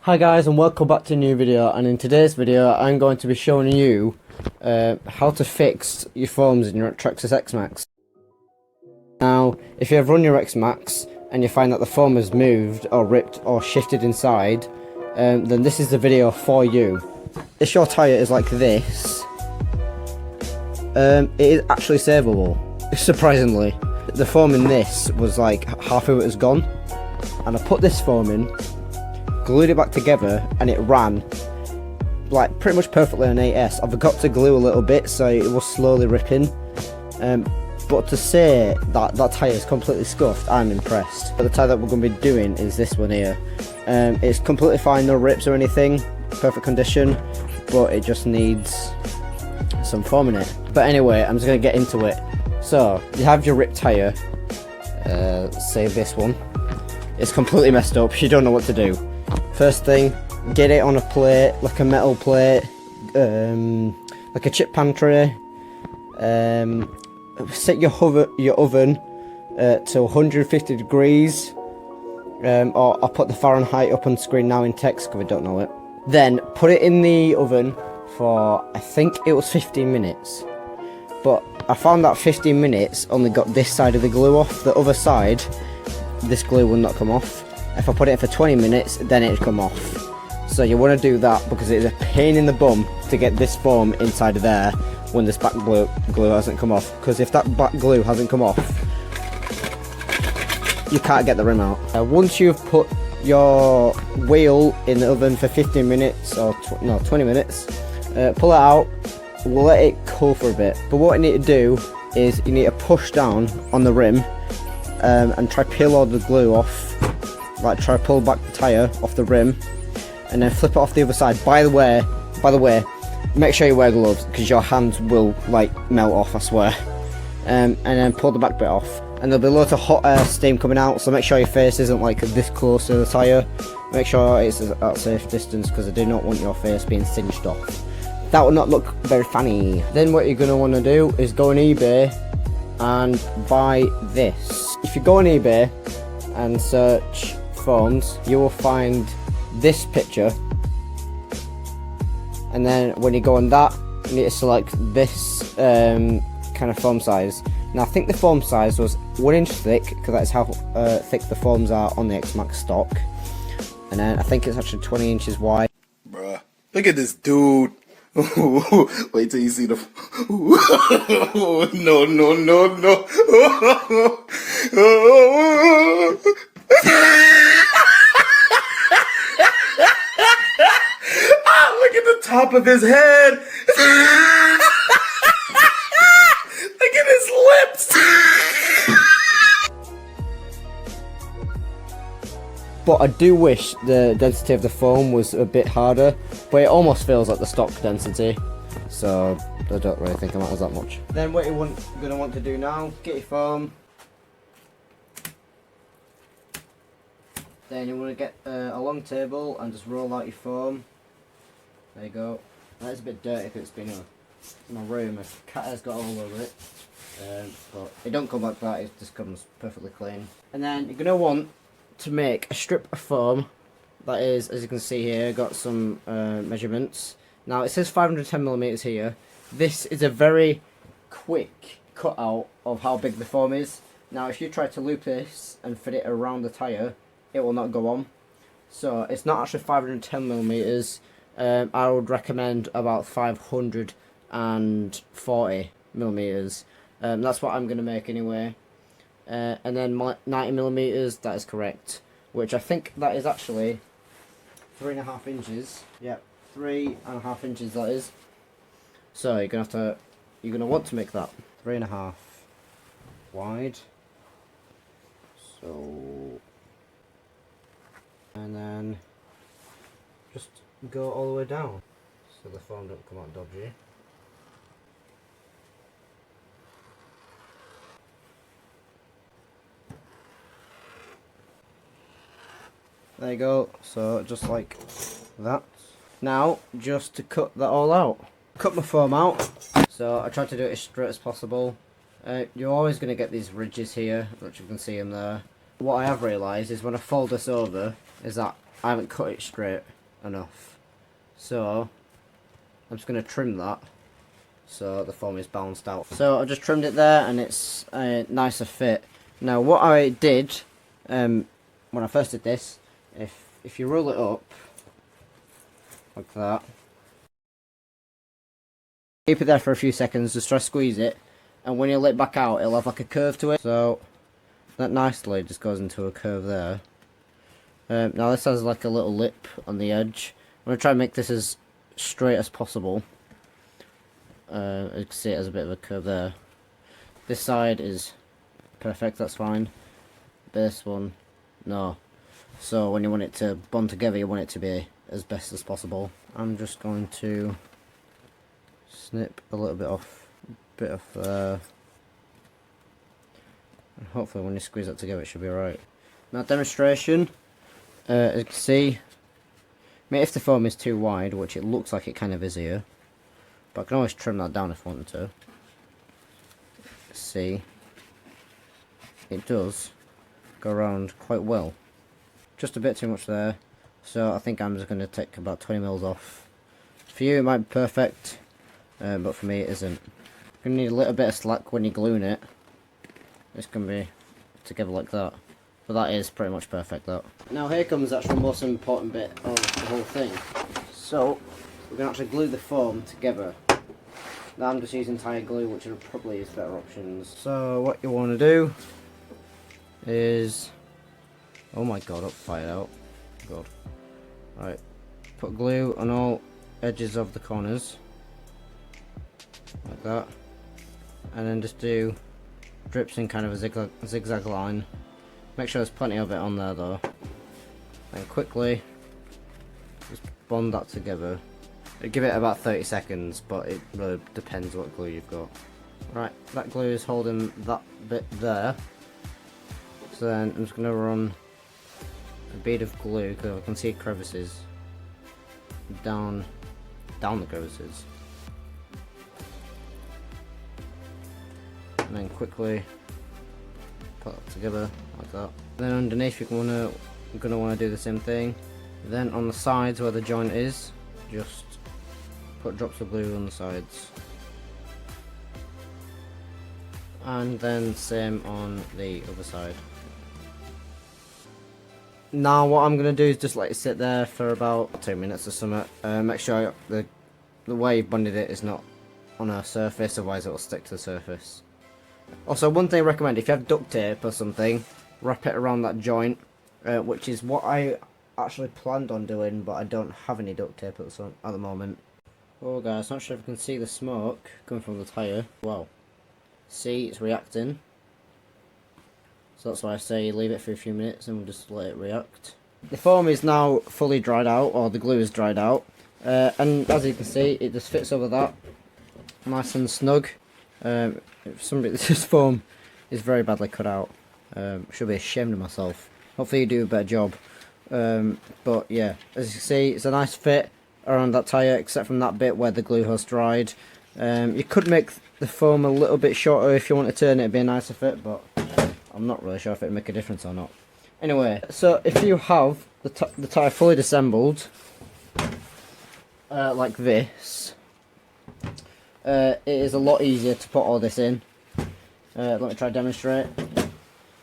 Hi guys, and welcome back to a new video, and in today's video I'm going to be showing you how to fix your foams in your Traxxas Xmaxx. Now, if you have run your X-maxx and you find that the foam has moved or ripped or shifted inside, then this is the video for you. If your tyre is like this, it is actually savable, surprisingly. The foam in this was like half of it was gone, and I put this foam in, glued it back together, and it ran like pretty much perfectly on 8S. I forgot to glue a little bit, so it was slowly ripping, but to say that that tyre is completely scuffed, I'm impressed. But the tyre that we're going to be doing is this one here. It's completely fine, no rips or anything, perfect condition, but it just needs some foam in it. But anyway, I'm just going to get into it. So you have your ripped tyre, say this one. It's completely messed up, you don't know what to do. First thing, get it on a plate, like a metal plate, like a chip pan tray. Set your oven to 150 degrees, or I'll put the Fahrenheit up on screen now in text because we don't know it. Then put it in the oven for, I think it was 15 minutes. But I found that 15 minutes only got this side of the glue off. The other side, this glue will not come off. If I put it in for 20 minutes, then it'd come off. So you want to do that because it's a pain in the bum to get this foam inside of there when this back glue hasn't come off. Because if that back glue hasn't come off, you can't get the rim out. Once you've put your wheel in the oven for 15 minutes, or 20 minutes, pull it out, we'll let it cool for a bit. But what you need to do is you need to push down on the rim and try peel all the glue off. Like try to pull back the tyre off the rim and then flip it off the other side. By the way, make sure you wear gloves because your hands will like melt off, I swear. And then pull the back bit off, and there'll be loads of hot air steam coming out, so make sure your face isn't like this close to the tyre. Make sure it's at a safe distance because I do not want your face being singed off. That will not look very funny. Then what you're going to want to do is go on eBay and buy this. If you go on eBay and search foams, you will find this picture, and then when you go on that, you need to select this kind of foam size. Now I think the foam size was 1 inch thick because that is how thick the foams are on the X-maxx stock, and then I think it's actually 20 inches wide. Bruh, look at this dude. Wait till you see the no look at the top of his head. Look at his lips. But I do wish the density of the foam was a bit harder, but it almost feels like the stock density, so I don't really think it matters that much. Then what you're going to want to do now, get your foam. Then you want to get a long table and just roll out your foam. There you go. That's a bit dirty because it's been in my room. A cat has got all over it, but it don't come like that, it just comes perfectly clean. And then you're going to want to make a strip of foam that is, as you can see here, got some measurements. Now it says 510mm here. This is a very quick cutout of how big the foam is. Now if you try to loop this and fit it around the tyre, it will not go on. So it's not actually 510mm. I would recommend about 540mm. That's what I'm going to make anyway. And then 90mm, that is correct, which I think that is actually 3.5 inches. Yep, 3.5 inches that is. So you're gonna want to make that 3.5 wide. So, and then just go all the way down so the foam don't come out dodgy. There you go, so just like that. Now, just to cut that all out. Cut my foam out, so I tried to do it as straight as possible. You're always going to get these ridges here, which you can see them there. What I have realised is when I fold this over, is that I haven't cut it straight enough. So I'm just going to trim that so the foam is balanced out. So I just trimmed it there and it's a nicer fit. Now what I did when I first did this, if you roll it up like that, keep it there for a few seconds, just try to squeeze it, and when you let it back out it'll have like a curve to it. So that nicely just goes into a curve there. Now this has like a little lip on the edge. I'm going to try and make this as straight as possible. You can see it has a bit of a curve there. This side is perfect, that's fine. This one, no. So when you want it to bond together, you want it to be as best as possible. I'm just going to snip a little bit off there. And hopefully when you squeeze that together it should be alright. Now demonstration, as you can see, if the foam is too wide, which it looks like it kind of is here, but I can always trim that down if I wanted to. See, it does go around quite well. Just a bit too much there, so I think I'm just going to take about 20 mils off. For you it might be perfect, but for me it isn't. You're going to need a little bit of slack when you're gluing it. It's going to be together like that. But that is pretty much perfect though. Now here comes the actual most important bit of the whole thing. So we're going to actually glue the foam together. Now I'm just using tire glue, which are probably is better options. So what you want to do is, oh my god, I'll fire out. God. Right, put glue on all edges of the corners like that, and then just do drips in kind of a zigzag line. Make sure there's plenty of it on there though. Then quickly just bond that together. Give it about 30 seconds, but it really depends what glue you've got. Right, that glue is holding that bit there. So then I'm just going to run a bead of glue, because I can see crevices, down the crevices. And then quickly put that together like that. Then underneath you're gonna want to do the same thing. Then on the sides where the joint is, just put drops of glue on the sides. And then same on the other side. Now what I'm gonna do is just let it sit there for about 2 minutes or something. Make sure the way you've bonded it is not on a surface, otherwise it will stick to the surface. Also, one thing I recommend, if you have duct tape or something, wrap it around that joint, which is what I actually planned on doing, but I don't have any duct tape at the moment. Oh guys, not sure if you can see the smoke coming from the tyre. Wow. See, it's reacting. So that's why I say leave it for a few minutes and we'll just let it react. The foam is now fully dried out, or the glue is dried out. And as you can see, it just fits over that. Nice and snug. This foam is very badly cut out. Should be ashamed of myself. Hopefully you do a better job. But yeah, as you can see, it's a nice fit around that tyre, except from that bit where the glue has dried. You could make the foam a little bit shorter if you want to turn it, it'd be a nicer fit, but I'm not really sure if it'd make a difference or not. Anyway, so if you have the tyre fully disassembled, like this, it is a lot easier to put all this in. Let me try to demonstrate.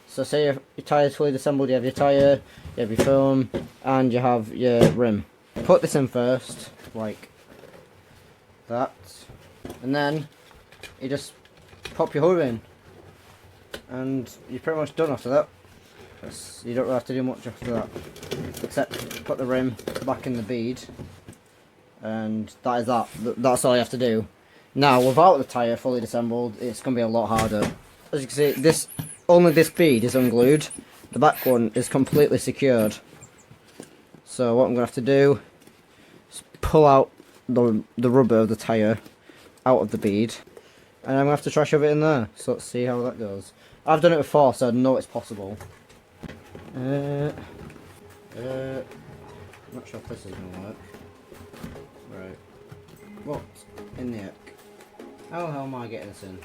So say your tyre is fully disassembled, you have your tyre, you have your foam, and you have your rim. Put this in first, like that, and then you just pop your hood in, and you're pretty much done after that. You don't really have to do much after that, except put the rim back in the bead, and that is that. That's all you have to do. Now, without the tyre fully disassembled, it's going to be a lot harder. As you can see, only this bead is unglued. The back one is completely secured. So what I'm going to have to do is pull out the rubber of the tyre out of the bead. And I'm going to have to try shove it in there. So let's see how that goes. I've done it before, so I know it's possible. I'm not sure if this is going to work. Right. What in the heck? How the hell am I getting this in?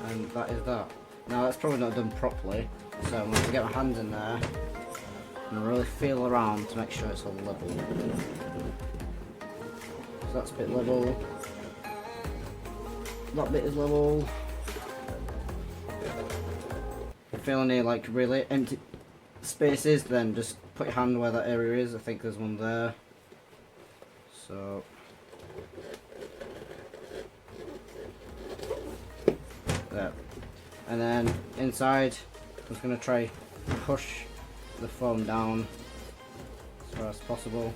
And that is that. Now that's probably not done properly. So I'm going to get my hands in there and really feel around to make sure it's all level. So that's a bit level. That bit is level. If you feel any like really empty spaces, then just put your hand where that area is. I think there's one there. So there. And then inside, I'm just going to try push the foam down as far as possible.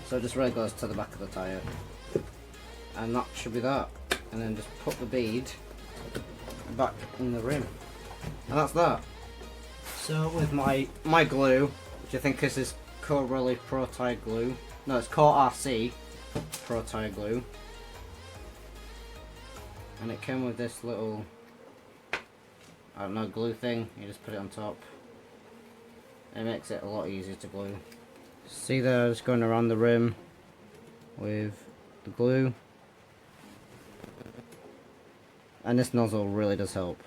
So it just really goes to the back of the tyre. And that should be that. And then just put the bead back in the rim. And that's that. So with my glue, which I think is this Corelli Pro Tire Glue. No, it's Core RC Pro Tire Glue. And it came with this little, I don't know, glue thing. You just put it on top. It makes it a lot easier to glue. See there, just going around the rim with the glue. And this nozzle really does help.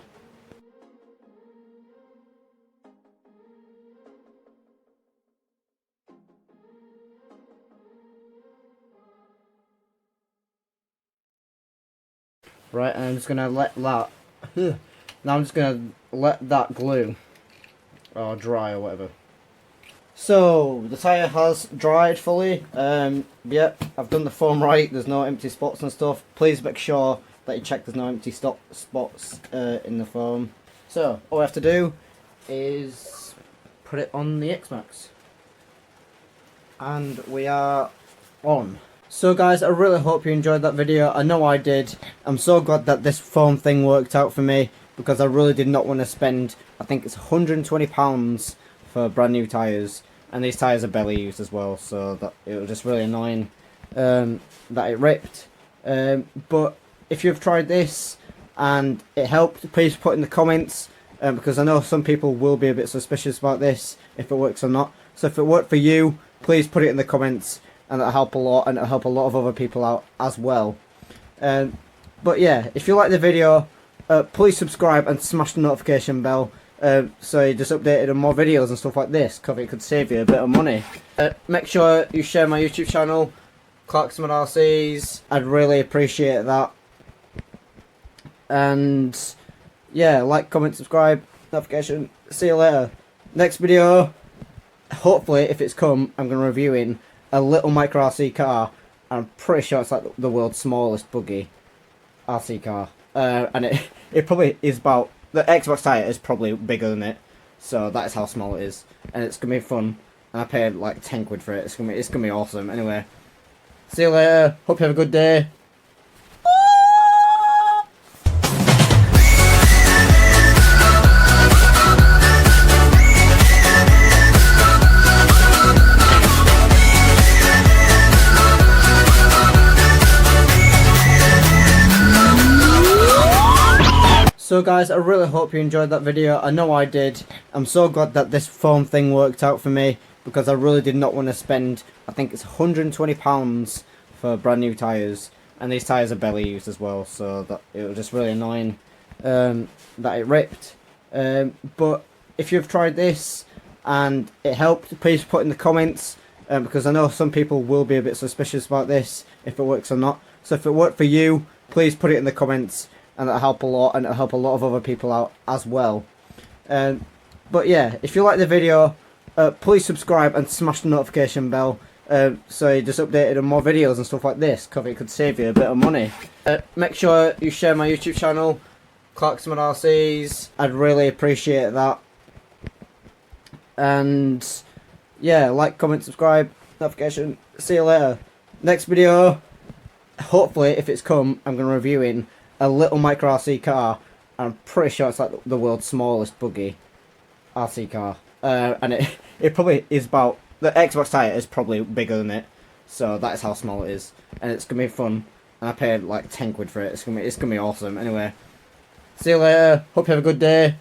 Right, and I'm just gonna let that now I'm just gonna let that glue or dry or whatever. So the tyre has dried fully. Yep, I've done the foam right, there's no empty spots and stuff. Please make sure that you check there's no empty spots in the foam. So all we have to do is put it on the X-maxx. And we are on. So guys, I really hope you enjoyed that video. I know I did. I'm so glad that this foam thing worked out for me, because I really did not want to spend, I think it's £120 for brand new tyres. And these tyres are barely used as well, so that it was just really annoying that it ripped. But if you've tried this and it helped, please put in the comments, because I know some people will be a bit suspicious about this, if it works or not. So if it worked for you, please put it in the comments, and that'll help a lot, and it'll help a lot of other people out as well. But yeah, if you like the video, please subscribe and smash the notification bell, so you're just updated on more videos and stuff like this, because it could save you a bit of money. Make sure you share my YouTube channel, Clark's RCs. I'd really appreciate that. And yeah, like, comment, subscribe, notification. See you later. Next video, hopefully, if it's come, I'm going to review in a little micro RC car. I'm pretty sure it's like the world's smallest buggy RC car. And it probably is about, the Xbox tyre is probably bigger than it. So that is how small it is. And it's going to be fun. And I paid like 10 quid for it. It's going to be awesome. Anyway, see you later. Hope you have a good day. So guys, I really hope you enjoyed that video. I know I did. I'm so glad that this foam thing worked out for me, because I really did not want to spend, I think it's £120 for brand new tyres. And these tyres are barely used as well, so that it was just really annoying that it ripped. But if you've tried this and it helped, please put in the comments, because I know some people will be a bit suspicious about this, if it works or not. So if it worked for you, please put it in the comments, and that'll help a lot, and it'll help a lot of other people out as well. But yeah, if you like the video, please subscribe and smash the notification bell, so you're just updated on more videos and stuff like this, because it could save you a bit of money. Make sure you share my YouTube channel, Clark's RCs. I'd really appreciate that. And yeah, like, comment, subscribe, notification. See you later. Next video, hopefully, if it's come, I'm going to review in a little micro RC car. I'm pretty sure it's like the world's smallest buggy RC car. And it probably is about, the Xbox tyre is probably bigger than it. So that is how small it is. And it's going to be fun. And I paid like 10 quid for it. It's going to be awesome. Anyway, see you later. Hope you have a good day.